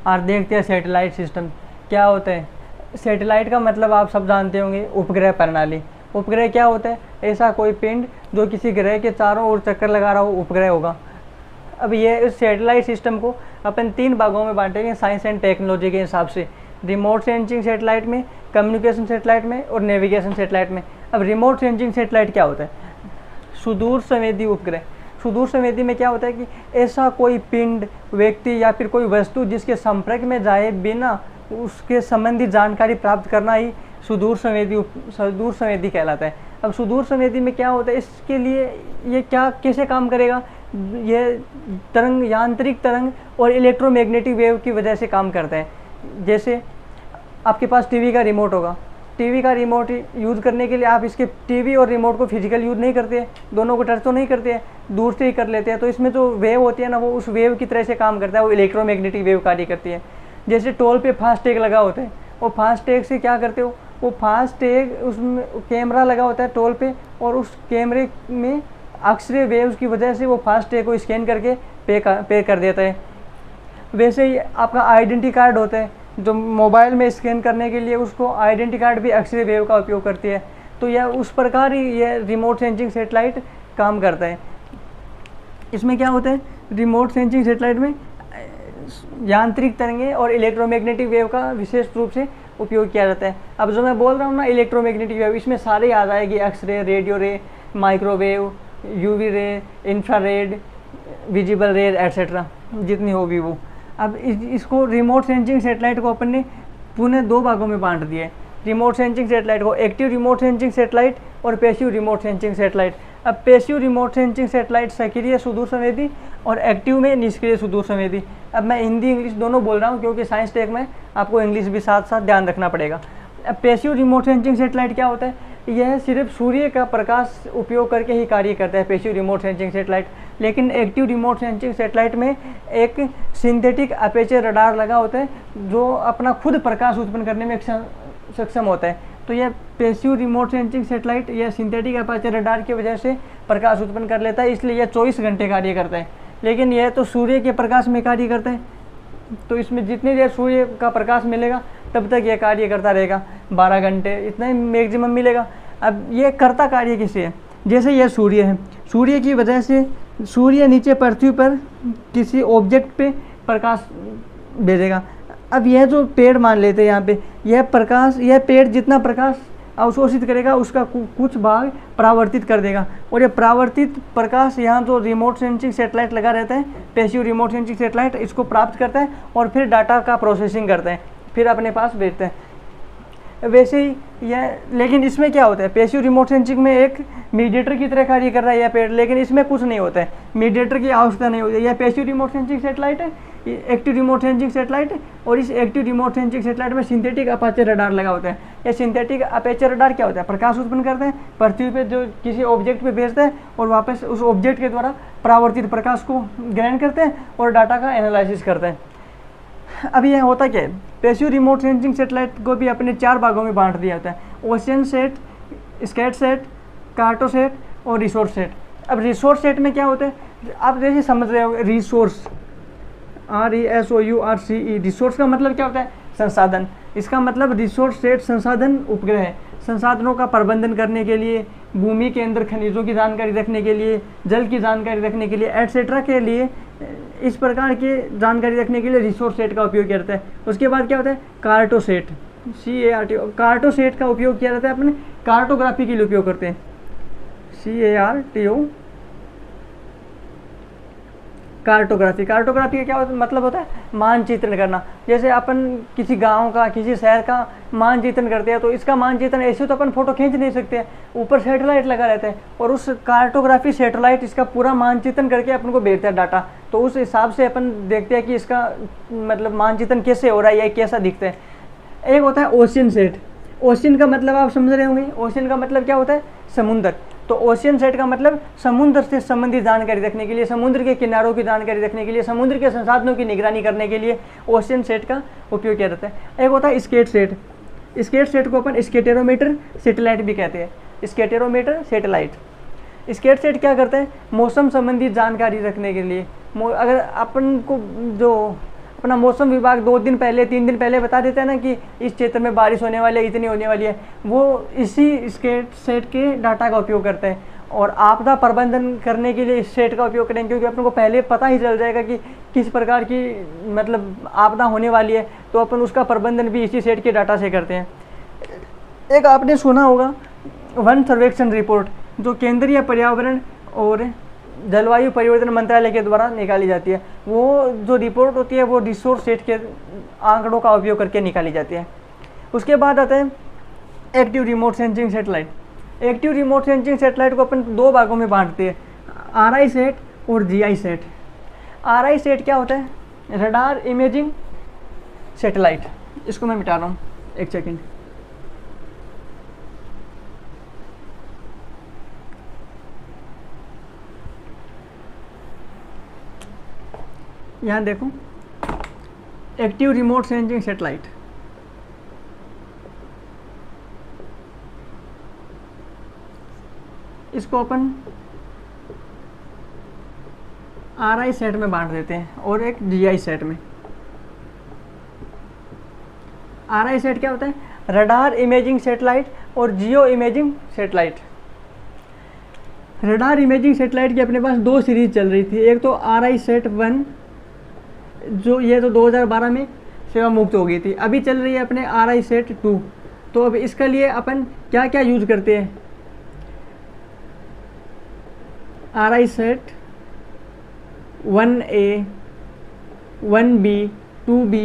और देखते हैं सैटेलाइट सिस्टम क्या होता है। सैटेलाइट का मतलब आप सब जानते होंगे, उपग्रह प्रणाली। उपग्रह क्या होता है? ऐसा कोई पिंड जो किसी ग्रह के चारों ओर चक्कर लगा रहा हो, उपग्रह होगा। अब ये इस सैटेलाइट सिस्टम को अपन 3 भागों में बांटेंगे साइंस एंड टेक्नोलॉजी के हिसाब से। रिमोट सेंसिंग सैटेलाइट में, कम्युनिकेशन सैटेलाइट में और नेविगेशन सैटेलाइट में। अब रिमोट सेंसिंग सैटेलाइट क्या होता है? सुदूर संवेदी उपग्रह। सुदूर संवेदी में क्या होता है कि ऐसा कोई पिंड, व्यक्ति या फिर कोई वस्तु जिसके संपर्क में जाए बिना उसके संबंधी जानकारी प्राप्त करना ही सुदूर संवेदी कहलाता है। अब सुदूर संवेदी में क्या होता है, इसके लिए ये क्या कैसे काम करेगा? ये तरंग, यांत्रिक तरंग और इलेक्ट्रोमैग्नेटिक वेव की वजह से काम करता है। जैसे आपके पास टीवी का रिमोट होगा, टीवी का रिमोट यूज़ करने के लिए आप इसके टीवी और रिमोट को फिजिकल यूज़ नहीं करते हैं, दोनों को टच तो नहीं करते हैं, दूर से ही कर लेते हैं। तो इसमें जो वेव होती है ना, वो उस वेव की तरह से काम करता है, वो इलेक्ट्रोमैग्नेटिक वेव कार्य करती है। जैसे टोल पे फास्टैग लगा होता है, वो फास्टैग से क्या करते हो, वो फास्टैग उसमें कैमरा लगा होता है टोल पे, और उस कैमरे में एक्सरे वेव्स की वजह से वो फास्टैग को स्कैन करके पे कर देता है। वैसे ही आपका आइडेंटिटी कार्ड होता है, जो मोबाइल में स्कैन करने के लिए उसको आइडेंटिटी कार्ड भी एक्सरे वेव का उपयोग करती है। तो यह उस प्रकार ही ये रिमोट सेंसिंग सैटेलाइट काम करता है। इसमें क्या होता है, रिमोट सेंसिंग सैटेलाइट में यांत्रिक तरंगें और इलेक्ट्रोमैग्नेटिक वेव का विशेष रूप से उपयोग किया जाता है। अब जो मैं बोल रहा हूँ ना, इलेक्ट्रोमैग्नेटिक वेव, इसमें सारे याद आएगी, एक्सरे, रेडियो रे, microwave, UV ray, infrared, visible रे एट्सेट्रा, जितनी होगी वो। अब इसको रिमोट सेंसिंग सैटेलाइट को अपन ने पुनः 2 भागों में बांट दिया है। रिमोट सेंसिंग सैटेलाइट को एक्टिव रिमोट सेंसिंग सैटेलाइट और पैसिव रिमोट सेंसिंग सैटेलाइट। अब पैसिव रिमोट सेंसिंग सैटेलाइट सक्रिय सुदूर संवेदी और एक्टिव में निष्क्रिय सुदूर संवेदी। अब मैं हिंदी इंग्लिश दोनों बोल रहा हूँ क्योंकि साइंस टेक में आपको इंग्लिश भी साथ साथ ध्यान रखना पड़ेगा। अब पैसिव रिमोट सेंसिंग सैटेलाइट क्या होता है, यह सिर्फ सूर्य का प्रकाश उपयोग करके ही कार्य करता है, पैसिव रिमोट सेंसिंग सैटेलाइट। लेकिन एक्टिव रिमोट सेंसिंग सैटेलाइट में एक सिंथेटिक अपर्चर रडार लगा होता है जो अपना खुद प्रकाश उत्पन्न करने में सक्षम होता है। तो यह पैसिव रिमोट सेंसिंग सैटेलाइट यह सिंथेटिक अपर्चर रडार की वजह से प्रकाश उत्पन्न कर लेता है, इसलिए यह 24 घंटे कार्य करता है। लेकिन यह तो सूर्य के प्रकाश में कार्य करता है, तो इसमें जितनी देर सूर्य का प्रकाश मिलेगा तब तक यह कार्य करता रहेगा, 12 घंटे इतना ही मैक्सिमम मिलेगा। अब ये करता कार्य किसे है, जैसे यह सूर्य है, सूर्य की वजह से सूर्य नीचे पृथ्वी पर किसी ऑब्जेक्ट पे प्रकाश भेजेगा। अब यह जो पेड़ मान लेते हैं यहाँ पे, यह प्रकाश, यह पेड़ जितना प्रकाश अवशोषित करेगा उसका कुछ भाग परावर्तित कर देगा, और ये परावर्तित प्रकाश यहाँ जो रिमोट सेंसिंग सैटेलाइट लगा रहता है, पैसिव रिमोट सेंसिंग सैटेलाइट, इसको प्राप्त करता है और फिर डाटा का प्रोसेसिंग करता है, फिर अपने पास भेजते हैं। वैसे ही यह, लेकिन इसमें क्या होता है, पैसिव रिमोट सेंसिंग में एक मीडिएटर की तरह कार्य कर रहा है यह पेड़, लेकिन इसमें कुछ नहीं होता है, मीडिएटर की आवश्यकता नहीं होती है। यह पैसिव रिमोट सेंसिंग सैटेलाइट है, एक्टिव रिमोट सेंसिंग सैटेलाइट है, और इस एक्टिव रिमोट सेंसिंग सैटेलाइट में सिंथेटिक अपर्चर रडार लगा होता है। यह सिंथेटिक अपर्चर रडार क्या होता है, प्रकाश उत्पन्न करता है, पृथ्वी पे जो किसी ऑब्जेक्ट पे भेजता है और वापस उस ऑब्जेक्ट के द्वारा परावर्तित प्रकाश को ग्रहण करते हैं और डाटा का एनालिसिस करते हैं। अब यह होता क्या है, पैसिव रिमोट सेंसिंग सैटेलाइट को भी अपने 4 भागों में बांट दिया होता है, ओशियन सेट, स्कैट सेट, कार्टोसेट और रिसोर्स सेट। अब रिसोर्स सेट में क्या होता है, आप जैसे समझ रहे हो, रिसोर्स, RESOURCE, रिसोर्स का मतलब क्या होता है, संसाधन। इसका मतलब रिसोर्स सेट संसाधन उपग्रह है, संसाधनों का प्रबंधन करने के लिए, भूमि के अंदर खनिजों की जानकारी रखने के लिए, जल की जानकारी रखने के लिए, एटसेट्रा के लिए, इस प्रकार की जानकारी रखने के लिए रिसोर्स सेट का उपयोग किया जाता है। उसके बाद क्या होता है, कार्टोसेट, CART, कार्टोसेट का उपयोग किया जाता है अपने कार्टोग्राफी के लिए उपयोग करते हैं, CARTO, कार्टोग्राफी। कार्टोग्राफी का क्या मतलब होता है, मानचित्रण करना। जैसे अपन किसी गांव का, किसी शहर का मानचित्रण करते हैं, तो इसका मानचित्रण ऐसे तो अपन फोटो खींच नहीं सकते, ऊपर सैटेलाइट लगा रहता है और उस कार्टोग्राफी सैटेलाइट इसका पूरा मानचित्रण करके अपन को भेजता है डाटा। तो उस हिसाब से अपन देखते हैं कि इसका मतलब मानचित्रण कैसे हो रहा है या कैसा दिखता है। एक होता है ओशियन सेट। ओशियन का मतलब आप समझ रहे होंगे, ओशियन का मतलब क्या होता है, समुद्र। तो ओशियन सेट का मतलब समुद्र से संबंधित जानकारी रखने के लिए, समुद्र के किनारों की जानकारी रखने के लिए, समुद्र के संसाधनों की निगरानी करने के लिए ओशियन सेट का उपयोग किया जाता है। एक होता है स्केट सेट। स्केट सेट को अपन स्केटेरोमीटर सैटेलाइट भी कहते हैं, स्केटेरोमीटर सैटेलाइट। स्केट सेट क्या करता है, मौसम संबंधी जानकारी रखने के लिए, अगर अपन को जो अपना मौसम विभाग 2 दिन पहले 3 दिन पहले बता देता है ना कि इस क्षेत्र में बारिश होने वाली है, इतनी होने वाली है, वो इसी सेट के डाटा का उपयोग करते हैं। और आपदा प्रबंधन करने के लिए इस सेट का उपयोग करेंगे, क्योंकि अपन को पहले पता ही चल जाएगा कि किस प्रकार की मतलब आपदा होने वाली है, तो अपन उसका प्रबंधन भी इसी सेट के डाटा से करते हैं। एक आपने सुना होगा वन सर्वेक्षण रिपोर्ट, जो केंद्रीय पर्यावरण और जलवायु परिवर्तन मंत्रालय के द्वारा निकाली जाती है। वो जो रिपोर्ट होती है वो रिसोर्स सेट के आंकड़ों का उपयोग करके निकाली जाती है। उसके बाद आता है active remote sensing satellite. Active remote sensing satellite को अपन 2 भागों में बांटते हैं, RI सेट और GI सेट। RI सेट क्या होता है? Radar imaging satellite. इसको मैं मिटा रहा हूँ, एक सेकेंड। यहाँ देखो, एक्टिव रिमोट सेंसिंग सेटेलाइट। इसको अपन RI सेट में बांट देते हैं और एक GI सेट में। RI सेट क्या होता है? रडार इमेजिंग सेटेलाइट और geo imaging satellite. Radar imaging satellite की अपने पास 2 सीरीज चल रही थी। एक तो RI सेट 1, जो ये तो 2012 में सेवा मुक्त हो गई थी। अभी चल रही है अपने RI सेट 2। तो अब इसके लिए अपन क्या क्या यूज करते हैं? RI set 1A, 1B, 2B,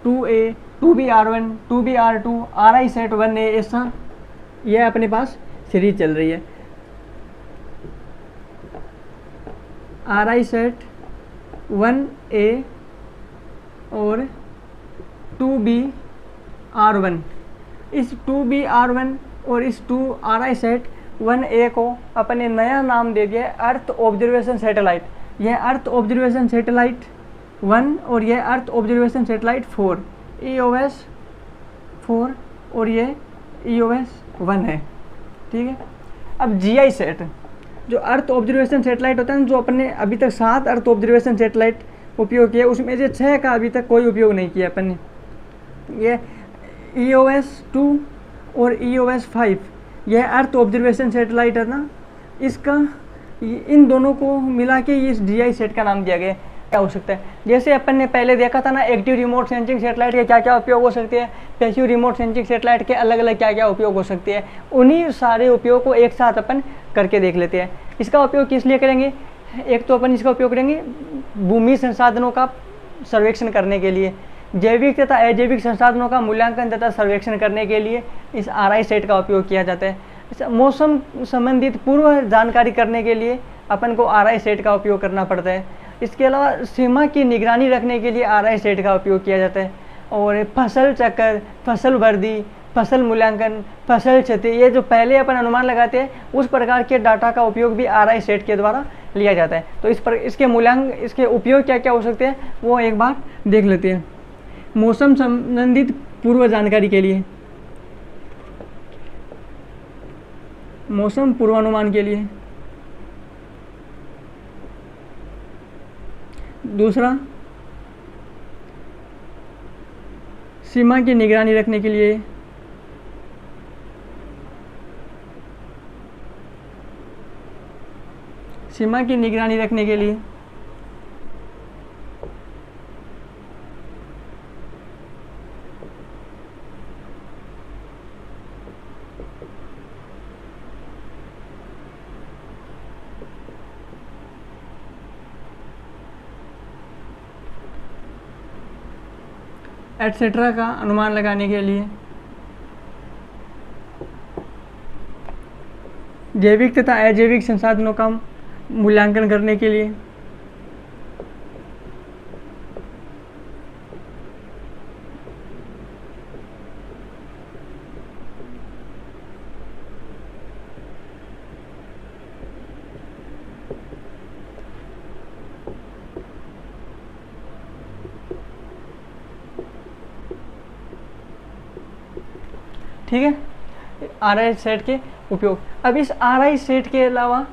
2A, 2BR1, 2BR2, RI set 1A, ऐसा यह अपने पास सीरीज चल रही है। RI सेट 1A और 2BR1। इस 2BR1 और इस 2 RI सेट 1A को अपन ने नया नाम दे दिया है अर्थ ऑब्जर्वेशन सैटेलाइट। यह अर्थ ऑब्जर्वेशन सैटेलाइट 1 और यह अर्थ ऑब्जर्वेशन सैटेलाइट 4, EOS 4 और ये EOS 1 है। ठीक है। अब GI सेट, जो अर्थ ऑब्जर्वेशन सैटेलाइट होता है, जो अपन ने अभी तक 7 अर्थ ऑब्जर्वेशन सैटेलाइट उपयोग किया, उसमें से 6 का अभी तक कोई उपयोग नहीं किया अपन ने। ये EOS 2 और EOS 5, यह अर्थ ऑब्जर्वेशन सैटेलाइट है ना, इसका इन दोनों को मिला के इस GI सेट का नाम दिया गया। क्या हो सकता है? जैसे अपन ने पहले देखा था ना, एक्टिव रिमोट सेंसिंग सैटेलाइट के क्या क्या उपयोग हो सकते हैं, पैसिव रिमोट सेंसिंग सैटेलाइट के अलग अलग क्या क्या उपयोग हो सकते हैं, उन्हीं सारे उपयोग को एक साथ अपन करके देख लेते हैं। इसका उपयोग किस लिए करेंगे? एक तो अपन इसका उपयोग करेंगे भूमि संसाधनों का सर्वेक्षण करने के लिए, जैविक तथा अजैविक संसाधनों का मूल्यांकन तथा सर्वेक्षण करने के लिए इस RI सेट का उपयोग किया जाता है। मौसम संबंधित पूर्व जानकारी करने के लिए अपन को RI सेट का उपयोग करना पड़ता है। इसके अलावा सीमा की निगरानी रखने के लिए RI सेट का उपयोग किया जाता है। और फसल चक्र, फसल वृद्धि, फसल मूल्यांकन, फसल क्षति, ये जो पहले अपन अनुमान लगाते हैं, उस प्रकार के डाटा का उपयोग भी RI सेट के द्वारा लिया जाता है। तो इसके उपयोग क्या क्या हो सकते हैं वो एक बार देख लेते हैं। मौसम संबंधित पूर्व जानकारी के लिए, मौसम पूर्वानुमान के लिए। दूसरा, सीमा की निगरानी रखने के लिए। सीमा की निगरानी रखने के लिए। एटसेट्रा का अनुमान लगाने के लिए। जैविक तथा अजैविक संसाधनों का मूल्यांकन करने के लिए। ठीक है, RI सेट के उपयोग। अब इस RI सेट के अलावा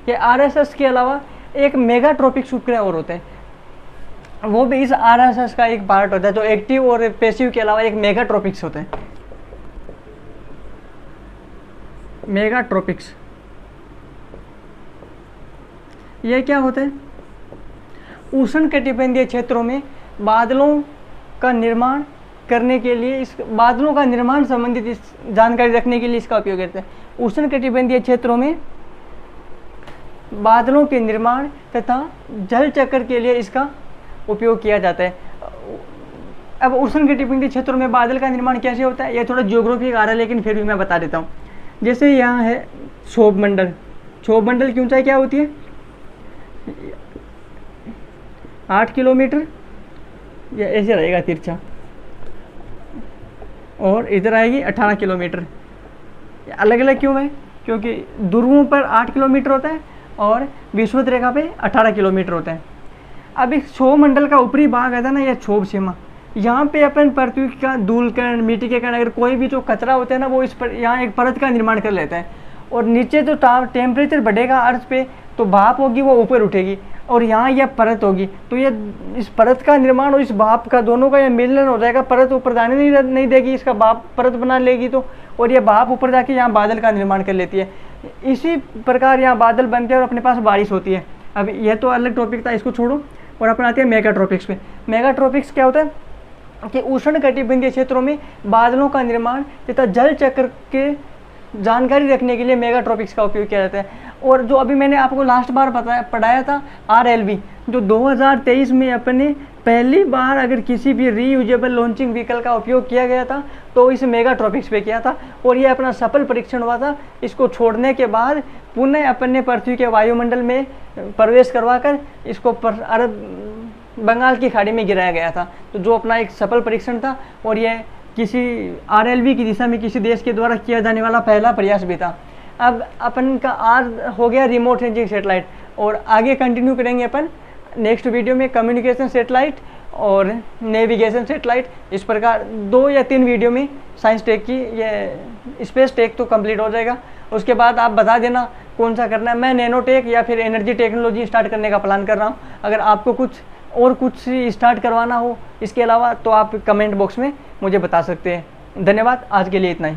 या RSS के अलावा एक मेगाट्रोपिक उपग्रह और होते हैं। वो भी इस आरएसएस का एक पार्ट होता है, जो एक्टिव और पैसिव के अलावा एक मेगाट्रॉपिक्स होते हैं। मेगाट्रॉपिक्स ये क्या होते हैं? उष्णकटिबंधीय क्षेत्रों में बादलों का निर्माण करने के लिए, इस बादलों का निर्माण संबंधित इस जानकारी रखने के लिए इसका उपयोग करते हैं। उष्णकटिबंधीय क्षेत्रों में बादलों के निर्माण तथा जल चक्र के लिए इसका उपयोग किया जाता है। अब उष्णकटिबंधीय क्षेत्रों में बादल का निर्माण कैसे होता है, ये थोड़ा ज्योग्राफी आ रहा है, लेकिन फिर भी मैं बता देता हूँ। जैसे यहाँ है क्षोभ मंडल। क्षोभ मंडल की ऊंचाई क्या होती है? 8 किलोमीटर, या ऐसे रहेगा तिरछा, और इधर आएगी 18 किलोमीटर। अलग अलग क्यों है? क्योंकि ध्रुवों पर 8 किलोमीटर होता है और विषुवत रेखा पे 18 किलोमीटर होता है। अब इस क्षोभ मंडल का ऊपरी भाग आता है ना, यह क्षोभ सीमा, यहाँ पे अपन पृथ्वी का धूल कण, मिट्टी के कण, अगर कोई भी जो कचरा होता है ना, वो इस पर यहाँ एक परत का निर्माण कर लेता है। और नीचे जो टेम्परेचर बढ़ेगा अर्थ पे, तो भाप होगी वो ऊपर उठेगी, और यहाँ यह परत होगी, तो ये इस परत का निर्माण और इस भाप का दोनों का यह मिलन हो जाएगा। परत ऊपर जाने नहीं देगी, इसका भाप परत बना लेगी, तो और ये भाप ऊपर जाके यहाँ बादल का निर्माण कर लेती है। इसी प्रकार यहाँ बादल बनते हैं और अपने पास बारिश होती है। अब यह तो अलग टॉपिक था, इसको छोड़ो और अपन आते हैं मेगाट्रॉपिक्स पे। मेगाट्रॉपिक्स क्या होता है कि उष्णकटिबंधीय क्षेत्रों में बादलों का निर्माण तथा जल चक्र के जानकारी रखने के लिए मेगाट्रॉपिक्स का उपयोग किया जाता है। और जो अभी मैंने आपको लास्ट बार पढ़ाया था RLV, जो 2023 में अपने पहली बार अगर किसी भी रीयूजेबल लॉन्चिंग व्हीकल का उपयोग किया गया था, तो इस मेगाट्रॉपिक्स पे किया था, और ये अपना सफल परीक्षण हुआ था। इसको छोड़ने के बाद पुनः अपन ने पृथ्वी के वायुमंडल में प्रवेश करवाकर इसको अरब बंगाल की खाड़ी में गिराया गया था। तो जो अपना एक सफल परीक्षण था, और यह किसी RLV की दिशा में किसी देश के द्वारा किया जाने वाला पहला प्रयास भी था। अब अपन का आज हो गया रिमोट सेंसिंग सेटेलाइट, और आगे कंटिन्यू करेंगे अपन नेक्स्ट वीडियो में कम्युनिकेशन सेटेलाइट और नेविगेशन सेटेलाइट। इस प्रकार 2 या 3 वीडियो में साइंस टेक की ये स्पेस टेक तो कंप्लीट हो जाएगा। उसके बाद आप बता देना कौन सा करना है। मैं नैनो टेक या फिर एनर्जी टेक्नोलॉजी स्टार्ट करने का प्लान कर रहा हूँ। अगर आपको कुछ स्टार्ट करवाना हो इसके अलावा, तो आप कमेंट बॉक्स में मुझे बता सकते हैं। धन्यवाद, आज के लिए इतना ही।